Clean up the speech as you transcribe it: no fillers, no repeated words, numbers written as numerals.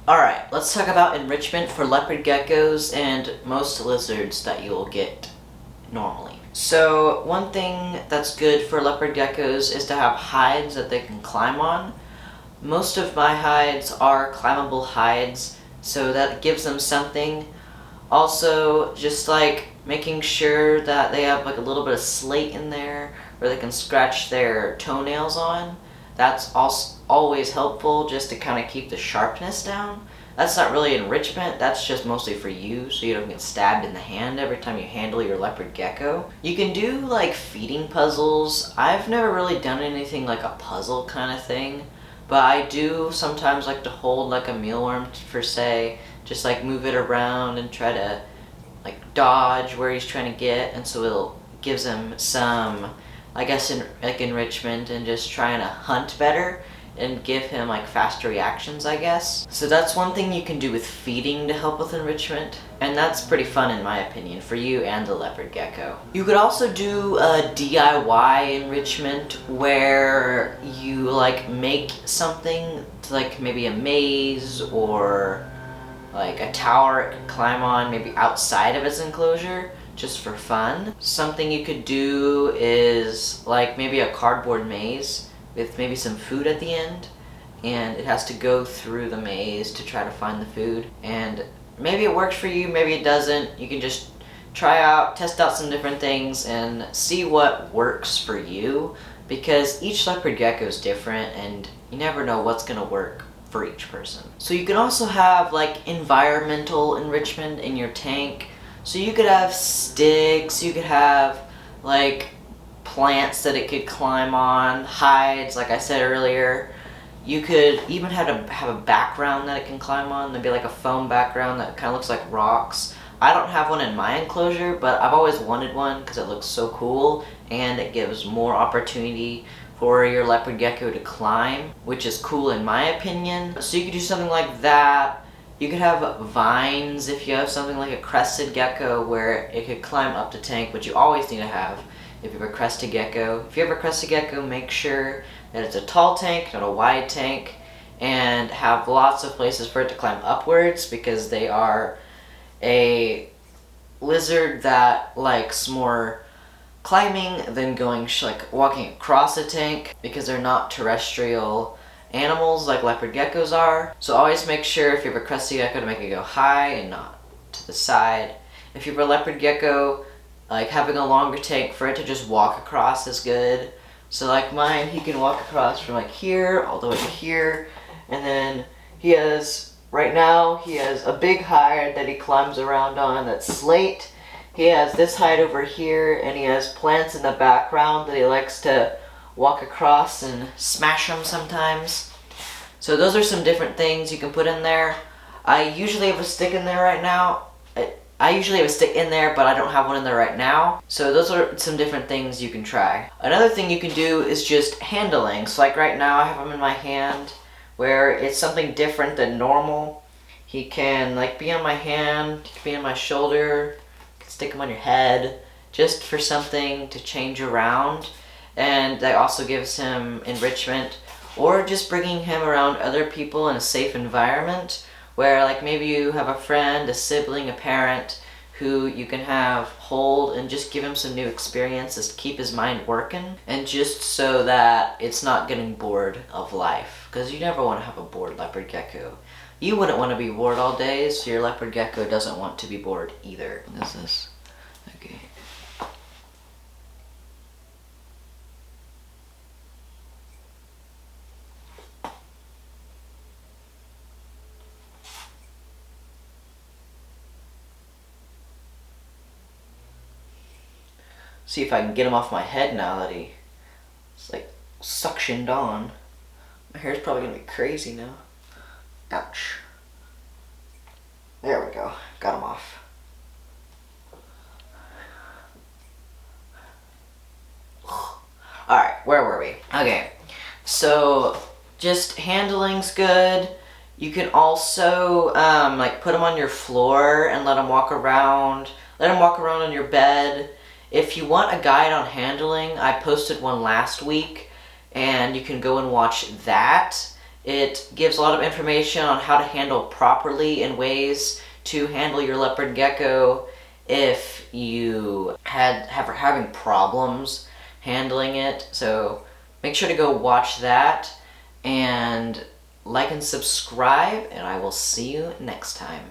Alright, let's talk about enrichment for leopard geckos and most lizards that you will get normally. So one thing that's good for leopard geckos is to have hides that they can climb on. Most of my hides are climbable hides, so that gives them something. Also, just like making sure that they have like a little bit of slate in there where they can scratch their toenails on. That's also always helpful just to kind of keep the sharpness down. That's not really enrichment, that's just mostly for you so you don't get stabbed in the hand every time you handle your leopard gecko. You can do like feeding puzzles. I've never really done anything like a puzzle kind of thing, but I do sometimes like to hold like a mealworm for say, just like move it around and try to like dodge where he's trying to get, and so it gives him some, I guess, enrichment and just trying to hunt better and give him like faster reactions, I guess. So that's one thing you can do with feeding to help with enrichment, and that's pretty fun in my opinion for you and the leopard gecko. You could also do a DIY enrichment where you like make something like maybe a maze or like a tower it could climb on, maybe outside of its enclosure, just for fun. Something you could do is like maybe a cardboard maze with maybe some food at the end, and it has to go through the maze to try to find the food. And maybe it works for you, maybe it doesn't. You can just test out some different things and see what works for you, because each leopard gecko is different and you never know what's gonna work for each person. So you can also have like environmental enrichment in your tank. So you could have sticks, you could have like plants that it could climb on, hides, like I said earlier. You could even have a background that it can climb on. There'd be like a foam background that kind of looks like rocks. I don't have one in my enclosure, but I've always wanted one because it looks so cool and it gives more opportunity for your leopard gecko to climb, which is cool in my opinion. So you could do something like that. You could have vines if you have something like a crested gecko where it could climb up the tank, which you always need to have if you have a crested gecko. If you have a crested gecko, make sure that it's a tall tank, not a wide tank, and have lots of places for it to climb upwards, because they are a lizard that likes more climbing than going like walking across a tank, because they're not terrestrial animals like leopard geckos are. So always make sure if you have a crested gecko to make it go high and not to the side. If you have a leopard gecko, like having a longer tank for it to just walk across is good. So like mine, he can walk across from like here all the way to here, and then right now he has a big hide that he climbs around on that's slate. He has this hide over here, and he has plants in the background that he likes to walk across and smash them sometimes. So those are some different things you can put in there. I usually have a stick in there right now. I usually have a stick in there, but I don't have one in there right now. So those are some different things you can try. Another thing you can do is just handling. So like right now I have him in my hand where it's something different than normal. He can like be on my hand, he can be on my shoulder, you can stick him on your head, just for something to change around. And that also gives him enrichment, or just bringing him around other people in a safe environment where like maybe you have a friend, a sibling, a parent who you can have hold and just give him some new experiences to keep his mind working, and just so that it's not getting bored of life, because you never want to have a bored leopard gecko. You wouldn't want to be bored all day, so your leopard gecko doesn't want to be bored either. What is this? Okay. See if I can get him off my head now that it's like suctioned on. My hair's probably gonna be crazy now. Ouch. There we go. Got him off. Alright, where were we? Okay, so just handling's good. You can also like put him on your floor and let him walk around. Let him walk around on your bed. If you want a guide on handling, I posted one last week, and you can go and watch that. It gives a lot of information on how to handle properly and ways to handle your leopard gecko if you have having problems handling it. So make sure to go watch that and like and subscribe, and I will see you next time.